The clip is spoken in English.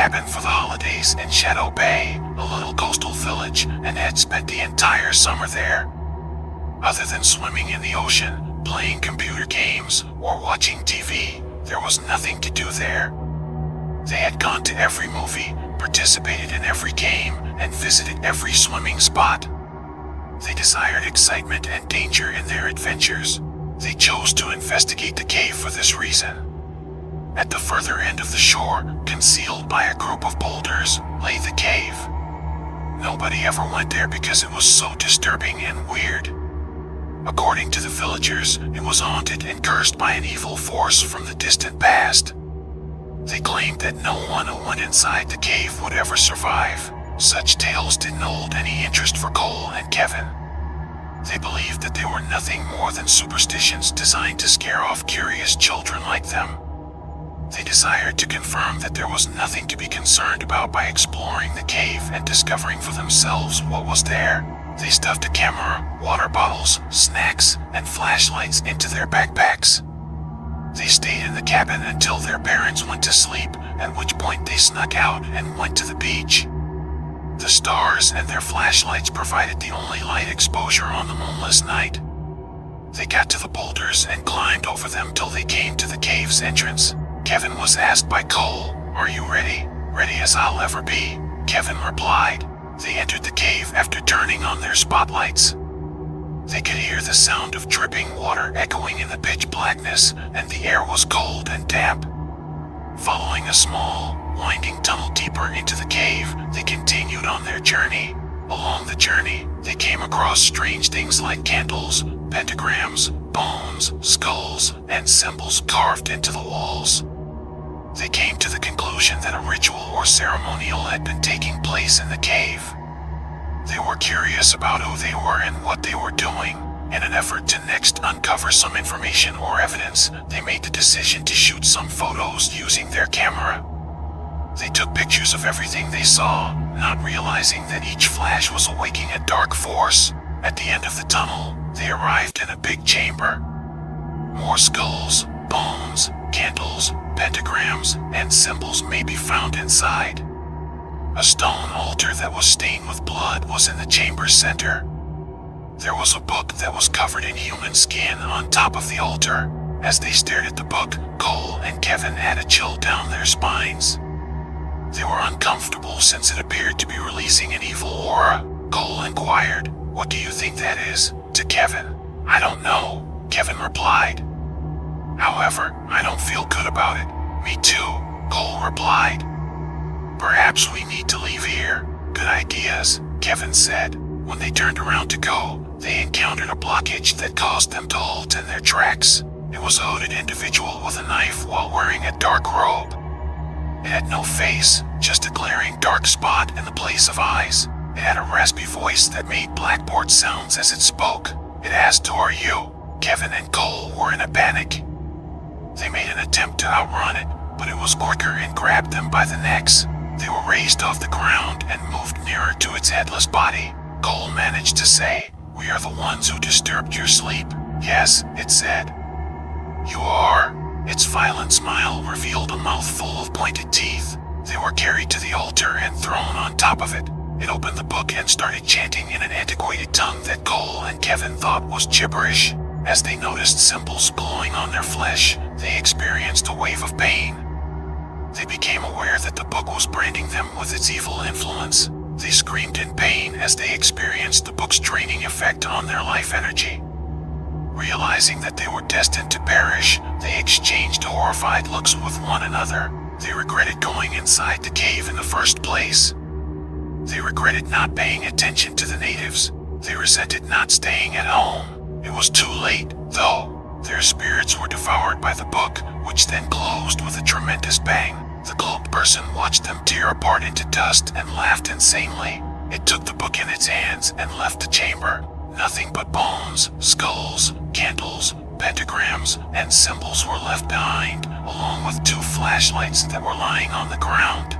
cabin for the holidays in Shadow Bay, a little coastal village, and had spent the entire summer there. Other than swimming in the ocean, playing computer games, or watching TV, there was nothing to do there. They had gone to every movie, participated in every game, and visited every swimming spot. They desired excitement and danger in their adventures. They chose to investigate the cave for this reason. At the further end of the shore, concealed by a group of boulders, lay the cave. Nobody ever went there because it was so disturbing and weird. According to the villagers, it was haunted and cursed by an evil force from the distant past. They claimed that no one who went inside the cave would ever survive. Such tales didn't hold any interest for Cole and Kevin. They believed that they were nothing more than superstitions designed to scare off curious children like them. They desired to confirm that there was nothing to be concerned about by exploring the cave and discovering for themselves what was there. They stuffed a camera, water bottles, snacks, and flashlights into their backpacks. They stayed in the cabin until their parents went to sleep, at which point they snuck out and went to the beach. The stars and their flashlights provided the only light exposure on the moonless night. They got to the boulders and climbed over them till they came to the cave's entrance. Kevin was asked by Cole, "Are you ready?" "Ready as I'll ever be," Kevin replied. They entered the cave after turning on their spotlights. They could hear the sound of dripping water echoing in the pitch blackness, and the air was cold and damp. Following a small, winding tunnel deeper into the cave, they continued on their journey. Along the journey, they came across strange things like candles, pentagrams, bones, skulls, and symbols carved into the walls. They came to the conclusion that a ritual or ceremonial had been taking place in the cave. They were curious about who they were and what they were doing. In an effort to next uncover some information or evidence, they made the decision to shoot some photos using their camera. They took pictures of everything they saw, not realizing that each flash was awaking a dark force. At the end of the tunnel, they arrived in a big chamber. More skulls, bones, candles, pentagrams, and symbols may be found inside. A stone altar that was stained with blood was in the chamber's center. There was a book that was covered in human skin on top of the altar. As they stared at the book, Cole and Kevin had a chill down their spines. They were uncomfortable since it appeared to be releasing an evil aura. Cole inquired, "What do you think that is?" to Kevin. "I don't know," Kevin replied. "However, I don't feel good about it." "Me too," Cole replied. "Perhaps we need to leave here." "Good ideas," Kevin said. When they turned around to go, they encountered a blockage that caused them to halt in their tracks. It was a hooded individual with a knife while wearing a dark robe. It had no face, just a glaring dark spot in the place of eyes. It had a raspy voice that made blackboard sounds as it spoke. It asked, "Who are you?" Kevin and Cole were in a panic. They made an attempt to outrun it, but it was quicker and grabbed them by the necks. They were raised off the ground and moved nearer to its headless body. Cole managed to say, "We are the ones who disturbed your sleep." "Yes," it said. "You are." Its violent smile revealed a mouth full of pointed teeth. They were carried to the altar and thrown on top of it. It opened the book and started chanting in an antiquated tongue that Cole and Kevin thought was gibberish. As they noticed symbols glowing on their flesh, they experienced a wave of pain. They became aware that the book was branding them with its evil influence. They screamed in pain as they experienced the book's draining effect on their life energy. Realizing that they were destined to perish, they exchanged horrified looks with one another. They regretted going inside the cave in the first place. They regretted not paying attention to the natives. They resented not staying at home. It was too late, though. Their spirits were devoured by the book, which then closed with a tremendous bang. The cloaked person watched them tear apart into dust and laughed insanely. It took the book in its hands and left the chamber. Nothing but bones, skulls, candles, pentagrams, and symbols were left behind, along with 2 flashlights that were lying on the ground.